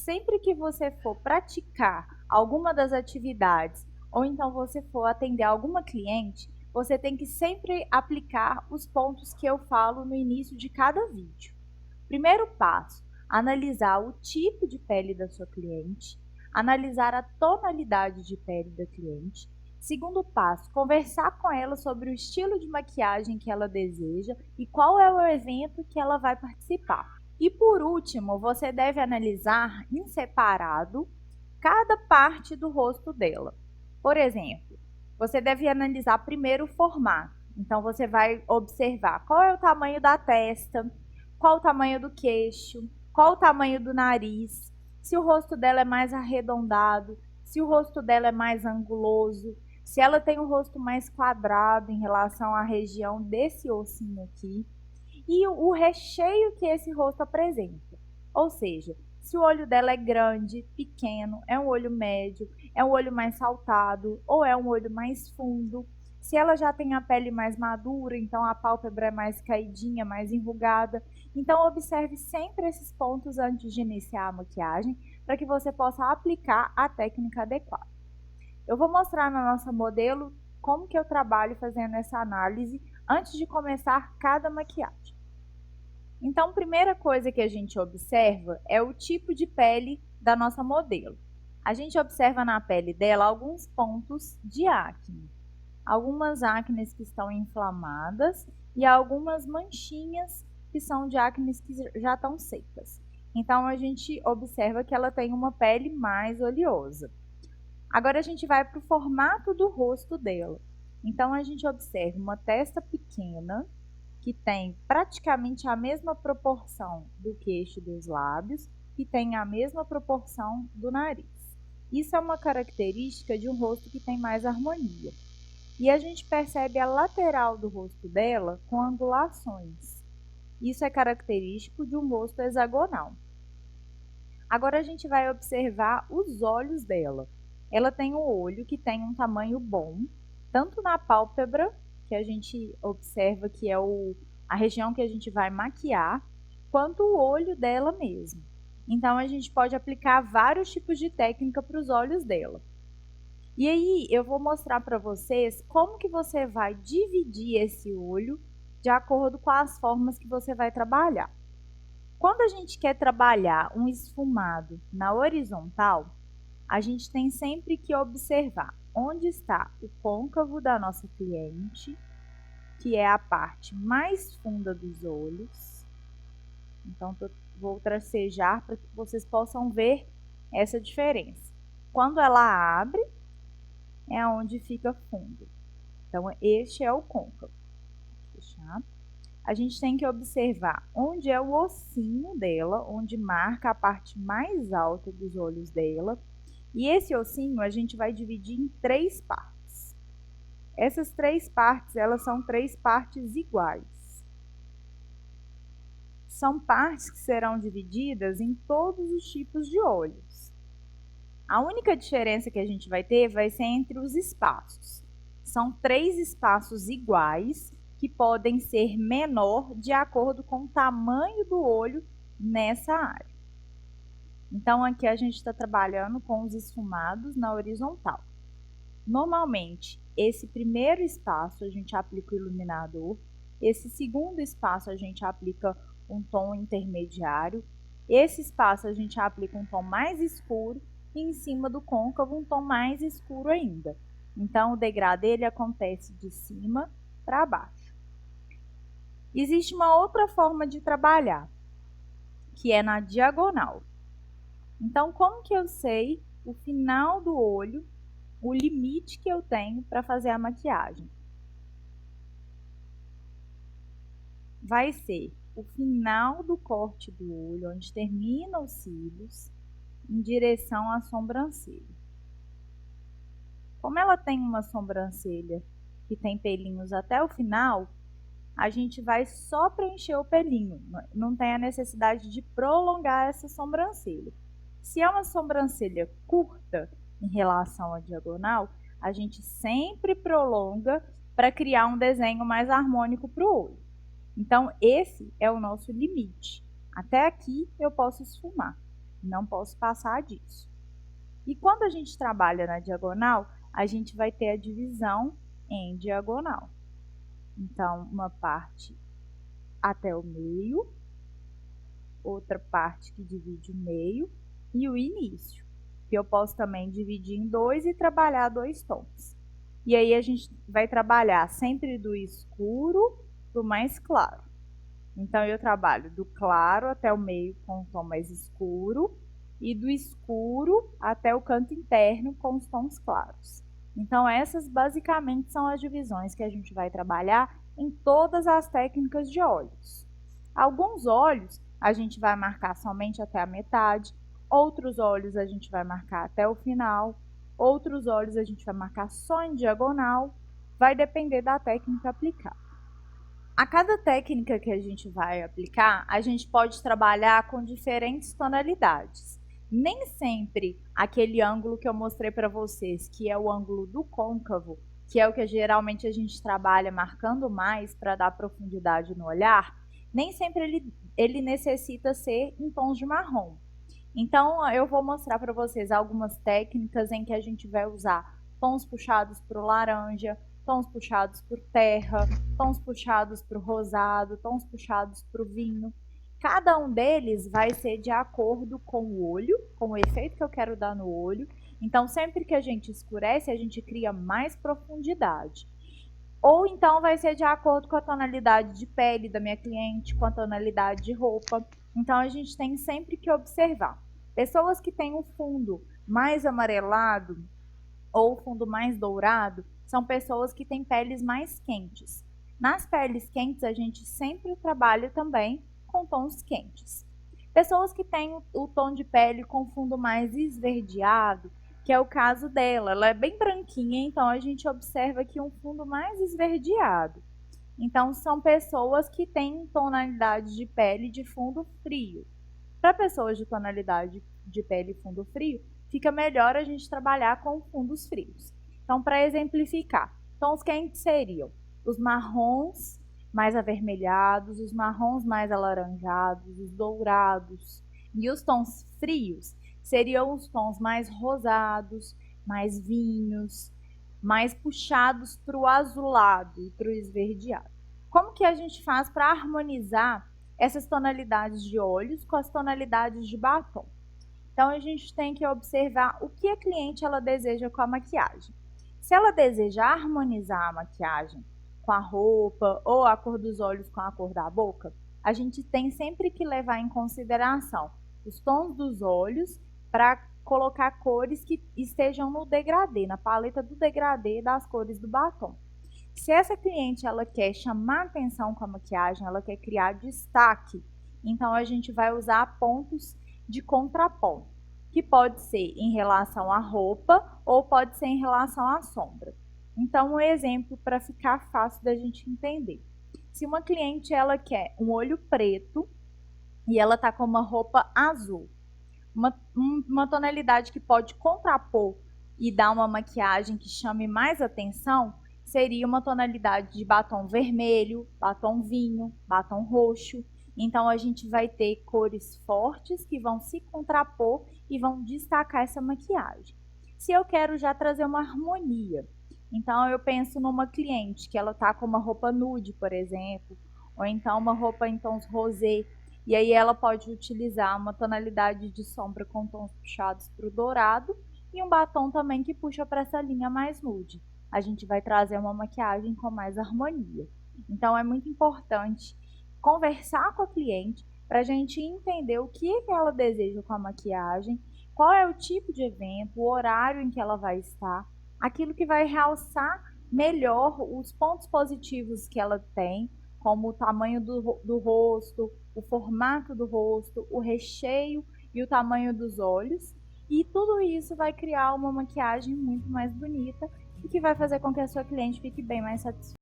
sempre que você for praticar alguma das atividades ou então você for atender alguma cliente, você tem que sempre aplicar os pontos que eu falo no início de cada vídeo. Primeiro passo, analisar o tipo de pele da sua cliente, analisar a tonalidade de pele da cliente. Segundo passo, conversar com ela sobre o estilo de maquiagem que ela deseja e qual é o evento que ela vai participar. E por último, você deve analisar em separado cada parte do rosto dela. Por exemplo, você deve analisar primeiro o formato. Então, você vai observar qual é o tamanho da testa, qual o tamanho do queixo, qual o tamanho do nariz, se o rosto dela é mais arredondado, se o rosto dela é mais anguloso, se ela tem o rosto mais quadrado em relação à região desse ossinho aqui, e o recheio que esse rosto apresenta. Ou seja, se o olho dela é grande, pequeno, é um olho médio, é um olho mais saltado ou é um olho mais fundo. Se ela já tem a pele mais madura, então a pálpebra é mais caidinha, mais enrugada. Então, observe sempre esses pontos antes de iniciar a maquiagem, para que você possa aplicar a técnica adequada. Eu vou mostrar na nossa modelo como que eu trabalho fazendo essa análise antes de começar cada maquiagem. Então, a primeira coisa que a gente observa é o tipo de pele da nossa modelo. A gente observa na pele dela alguns pontos de acne. Algumas acnes que estão inflamadas e algumas manchinhas que são de acnes que já estão secas. Então, a gente observa que ela tem uma pele mais oleosa. Agora, a gente vai para o formato do rosto dela. Então, a gente observa uma testa pequena, que tem praticamente a mesma proporção do queixo e dos lábios, e tem a mesma proporção do nariz. Isso é uma característica de um rosto que tem mais harmonia. E a gente percebe a lateral do rosto dela com angulações. Isso é característico de um rosto hexagonal. Agora a gente vai observar os olhos dela. Ela tem um olho que tem um tamanho bom, tanto na pálpebra, que a gente observa que é a região que a gente vai maquiar, quanto o olho dela mesmo. Então, a gente pode aplicar vários tipos de técnica para os olhos dela. E aí, eu vou mostrar para vocês como que você vai dividir esse olho de acordo com as formas que você vai trabalhar. Quando a gente quer trabalhar um esfumado na horizontal, a gente tem sempre que observar onde está o côncavo da nossa cliente, que é a parte mais funda dos olhos. Então, vou tracejar para que vocês possam ver essa diferença. Quando ela abre, é onde fica fundo. Então, este é o côncavo. Deixa eu fechar. A gente tem que observar onde é o ossinho dela, onde marca a parte mais alta dos olhos dela. E esse ossinho a gente vai dividir em 3 partes. Essas 3 partes, elas são 3 partes iguais. São partes que serão divididas em todos os tipos de olhos. A única diferença que a gente vai ter vai ser entre os espaços. São 3 espaços iguais, que podem ser menor de acordo com o tamanho do olho nessa área. Então, aqui a gente está trabalhando com os esfumados na horizontal. Normalmente, esse primeiro espaço a gente aplica o iluminador, esse segundo espaço a gente aplica um tom intermediário, esse espaço a gente aplica um tom mais escuro e em cima do côncavo um tom mais escuro ainda. Então, o degradê ele acontece de cima para baixo. Existe uma outra forma de trabalhar, que é na diagonal. Então, como que eu sei o final do olho, o limite que eu tenho para fazer a maquiagem? Vai ser o final do corte do olho, onde termina os cílios, em direção à sobrancelha. Como ela tem uma sobrancelha que tem pelinhos até o final, a gente vai só preencher o pelinho, não tem a necessidade de prolongar essa sobrancelha. Se é uma sobrancelha curta em relação à diagonal, a gente sempre prolonga para criar um desenho mais harmônico para o olho. Então, esse é o nosso limite. Até aqui eu posso esfumar. não posso passar disso. E quando a gente trabalha na diagonal, a gente vai ter a divisão em diagonal. Então, uma parte até o meio, outra parte que divide o meio e o início, que eu posso também dividir em dois e trabalhar dois tons. E aí a gente vai trabalhar sempre do escuro para o mais claro. Então, eu trabalho do claro até o meio com o tom mais escuro e do escuro até o canto interno com os tons claros. Então, essas basicamente são as divisões que a gente vai trabalhar em todas as técnicas de olhos. Alguns olhos a gente vai marcar somente até a metade, outros olhos a gente vai marcar até o final, outros olhos a gente vai marcar só em diagonal, vai depender da técnica aplicada. A cada técnica que a gente vai aplicar, a gente pode trabalhar com diferentes tonalidades. Nem sempre aquele ângulo que eu mostrei para vocês, que é o ângulo do côncavo, que é o que geralmente a gente trabalha marcando mais para dar profundidade no olhar, nem sempre ele necessita ser em tons de marrom. Então, eu vou mostrar para vocês algumas técnicas em que a gente vai usar tons puxados para o laranja, tons puxados por terra, tons puxados para o rosado, tons puxados para o vinho. Cada um deles vai ser de acordo com o olho, com o efeito que eu quero dar no olho. Então, sempre que a gente escurece, a gente cria mais profundidade. Ou então vai ser de acordo com a tonalidade de pele da minha cliente, com a tonalidade de roupa. Então, a gente tem sempre que observar. Pessoas que têm um fundo mais amarelado ou fundo mais dourado são pessoas que têm peles mais quentes. Nas peles quentes, a gente sempre trabalha também com tons quentes. Pessoas que têm o tom de pele com fundo mais esverdeado, que é o caso dela, ela é bem branquinha, então a gente observa aqui um fundo mais esverdeado. Então, são pessoas que têm tonalidade de pele de fundo frio. Para pessoas de tonalidade de pele fundo frio, fica melhor a gente trabalhar com fundos frios. Então, para exemplificar, tons quentes seriam os marrons mais avermelhados, os marrons mais alaranjados, os dourados. E os tons frios seriam os tons mais rosados, mais vinhos, mais puxados para o azulado e para o esverdeado. Como que a gente faz para harmonizar essas tonalidades de olhos com as tonalidades de batom? Então, a gente tem que observar o que a cliente ela deseja com a maquiagem. Se ela deseja harmonizar a maquiagem com a roupa ou a cor dos olhos com a cor da boca, a gente tem sempre que levar em consideração os tons dos olhos para colocar cores que estejam no degradê, na paleta do degradê das cores do batom. Se essa cliente ela quer chamar atenção com a maquiagem, ela quer criar destaque, então a gente vai usar pontos de contraponto, que pode ser em relação à roupa ou pode ser em relação à sombra. Então, um exemplo para ficar fácil da gente entender. Se uma cliente ela quer um olho preto e ela está com uma roupa azul, uma tonalidade que pode contrapor e dar uma maquiagem que chame mais atenção seria uma tonalidade de batom vermelho, batom vinho, batom roxo. Então, a gente vai ter cores fortes que vão se contrapor e vão destacar essa maquiagem. Se eu quero já trazer uma harmonia, então eu penso numa cliente que ela tá com uma roupa nude, por exemplo, ou então uma roupa em tons rosé, e aí ela pode utilizar uma tonalidade de sombra com tons puxados para o dourado e um batom também que puxa para essa linha mais nude. A gente vai trazer uma maquiagem com mais harmonia. Então, é muito importante conversar com a cliente para a gente entender o que ela deseja com a maquiagem, qual é o tipo de evento, o horário em que ela vai estar, aquilo que vai realçar melhor os pontos positivos que ela tem, como o tamanho do rosto, o formato do rosto, o recheio e o tamanho dos olhos. E tudo isso vai criar uma maquiagem muito mais bonita e que vai fazer com que a sua cliente fique bem mais satisfeita.